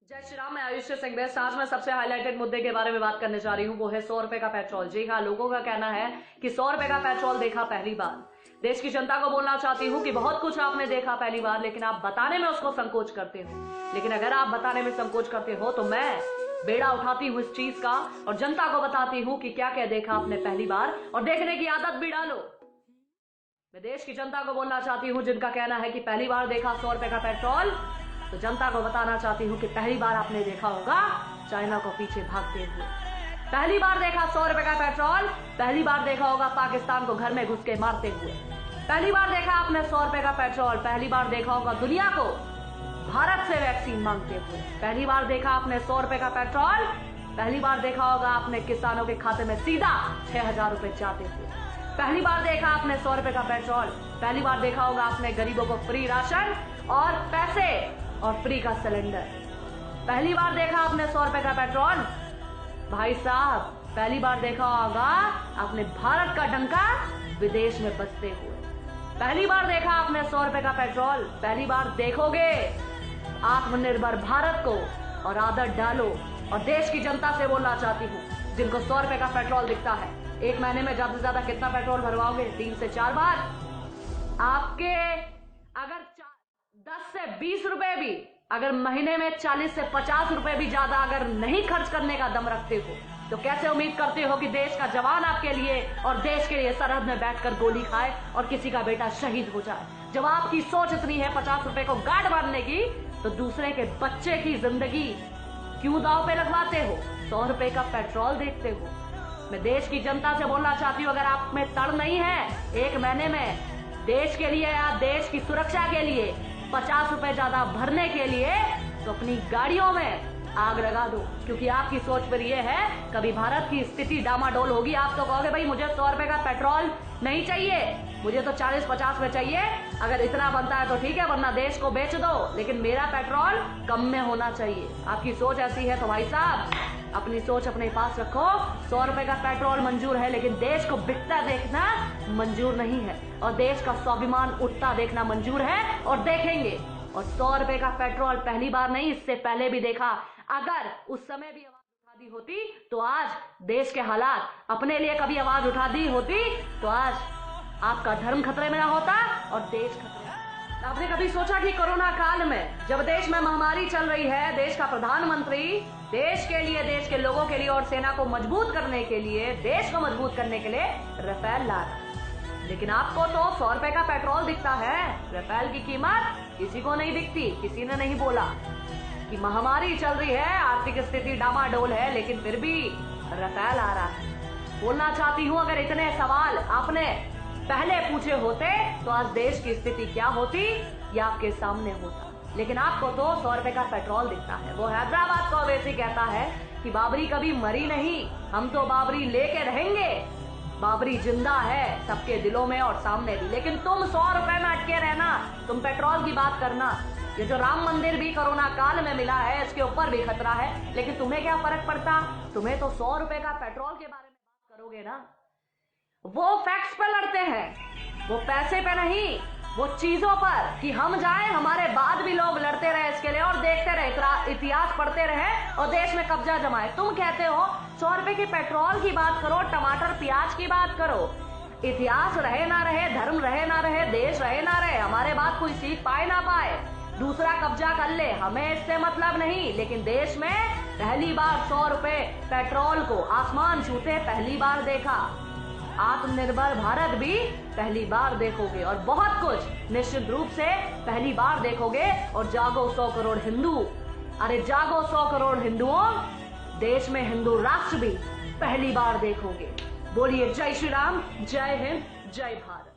जय श्री राम। मैं आयुष्य सिंह बेस्ट। आज मैं सबसे हाईलाइटेड मुद्दे के बारे में बात करने जा रही हूँ, वो है 100 रुपए का पेट्रोल। जी हाँ, लोगों का कहना है कि 100 रुपए का पेट्रोल देखा पहली बार। देश की जनता को बोलना चाहती हूँ कि बहुत कुछ आपने देखा पहली बार, लेकिन आप बताने में उसको संकोच करते हो। लेकिन अगर आप बताने में संकोच करते हो तो मैं बेड़ा उठाती हूँ इस चीज का और जनता को बताती हूँ कि क्या क्या देखा आपने पहली बार, और देखने की आदत भी डालो। मैं देश की जनता को बोलना चाहती हूँ जिनका कहना है कि पहली बार देखा 100 रुपए का पेट्रोल, तो जनता को बताना चाहती हूँ कि पहली बार आपने देखा होगा चाइना को पीछे भागते हुए। पहली बार देखा 100 रुपए का पेट्रोल, पहली बार देखा होगा पाकिस्तान को घर में घुस के मारते हुए। पहली बार देखा आपने 100 रुपए का पेट्रोल, पहली बार देखा होगा दुनिया को भारत से वैक्सीन मांगते हुए। पहली बार देखा आपने 100 रुपए का पेट्रोल, पहली बार देखा होगा आपने किसानों के खाते में सीधा 6000 रुपए जाते हुए। पहली बार देखा आपने 100 रुपए का पेट्रोल, पहली बार देखा होगा आपने गरीबों को फ्री राशन और पैसे और फ्री का सिलेंडर। पहली बार देखा आपने 100 रुपए का पेट्रोल। भाई साहब, पहली बार देखा होगा आपने भारत का डंका विदेश में बजते हुए। पहली बार देखा आपने 100 रुपए का पेट्रोल, पहली बार देखोगे आत्मनिर्भर भारत को और आदत डालो। और देश की जनता से बोलना चाहती हूँ जिनको 100 रुपए का पेट्रोल दिखता है, एक महीने में ज्यादा से ज्यादा कितना पेट्रोल भरवाओगे? 3 से 4 बार। आपके अगर 10 से 20 रुपए भी, अगर महीने में 40 से 50 रुपए भी ज्यादा अगर नहीं खर्च करने का दम रखते हो, तो कैसे उम्मीद करते हो कि देश का जवान आपके लिए और देश के लिए सरहद में बैठकर गोली खाए और किसी का बेटा शहीद हो जाए? जब आपकी सोच इतनी है 50 रुपए को गार्ड बांधने की, तो दूसरे के बच्चे की जिंदगी क्यों दांव पे लगवाते हो? 100 रुपए का पेट्रोल देखते हो। मैं देश की जनता से बोलना चाहती हूँ, अगर आप में तड़ नहीं है एक महीने में देश के लिए या देश की सुरक्षा के लिए 50 रुपए ज्यादा भरने के लिए, तो अपनी गाड़ियों में आग लगा दो। क्योंकि आपकी सोच पर यह है कभी भारत की स्थिति डामाडोल होगी, आप तो कहोगे भाई मुझे 100 रुपए का पेट्रोल नहीं चाहिए, मुझे तो 40-50 में चाहिए। अगर इतना बनता है तो ठीक है, वरना देश को बेच दो, लेकिन मेरा पेट्रोल कम में होना चाहिए। आपकी सोच ऐसी है तो भाई साहब अपनी सोच अपने पास रखो। 100 रुपए का पेट्रोल मंजूर है, लेकिन देश को बिकता देखना मंजूर नहीं है, और देश का स्वाभिमान उठता देखना मंजूर है और देखेंगे। और 100 रुपए का पेट्रोल पहली बार नहीं, इससे पहले भी देखा। अगर उस समय भी आवाज उठा दी होती तो आज देश के हालात, अपने लिए कभी आवाज उठा दी होती तो आज आपका धर्म खतरे में ना होता और देश खतरे में। आपने कभी सोचा कि कोरोना काल में जब देश में महामारी चल रही है, देश का प्रधानमंत्री देश के लिए, देश के लोगों के लिए और सेना को मजबूत करने के लिए, देश को मजबूत करने के लिए राफेल ला रहा है, लेकिन आपको तो 100 रुपए का पेट्रोल दिखता है, राफेल की कीमत किसी को नहीं दिखती। किसी ने नहीं बोला कि महामारी चल रही है, आर्थिक स्थिति डामाडोल है, लेकिन फिर भी राफेल आ रहा है। बोलना चाहती हूँ, अगर इतने सवाल आपने पहले पूछे होते तो आज देश की स्थिति क्या होती या आपके सामने होता। लेकिन आपको तो 100 रुपए का पेट्रोल दिखता है। वो हैदराबाद को वैसे कहता है कि बाबरी कभी मरी नहीं, हम तो बाबरी लेके रहेंगे। बाबरी जिंदा है सबके दिलों में और सामने भी। लेकिन तुम 100 रुपए में अटके रहना, तुम पेट्रोल की बात करना। ये जो राम मंदिर भी कोरोना काल में मिला है, इसके ऊपर भी खतरा है, लेकिन तुम्हें क्या फर्क पड़ता? तुम्हें तो 100 रुपए का पेट्रोल के बारे में बात करोगे ना। वो फैक्ट्स पे लड़ते हैं, वो पैसे पे नहीं, वो चीजों पर कि हम जाए, हमारे बाद भी लोग लड़ते रहे इसके लिए और देखते रहे, इतिहास पढ़ते रहे और देश में कब्जा जमाए। तुम कहते हो 100 रुपए के पेट्रोल की बात करो, टमाटर प्याज की बात करो। इतिहास रहे ना रहे, धर्म रहे ना रहे, देश रहे ना रहे, हमारे बाद कोई सीख पाए ना पाए, दूसरा कब्जा कर ले, हमें इससे मतलब नहीं। लेकिन देश में पहली बार 100 रुपए पेट्रोल को आसमान छूते पहली बार देखा। आत्मनिर्भर भारत भी पहली बार देखोगे और बहुत कुछ निश्चित रूप से पहली बार देखोगे। और जागो 100 करोड़ हिंदू, अरे जागो 100 करोड़ हिंदुओं, देश में हिंदू राष्ट्र भी पहली बार देखोगे। बोलिए जय श्री राम, जय हिंद, जय भारत।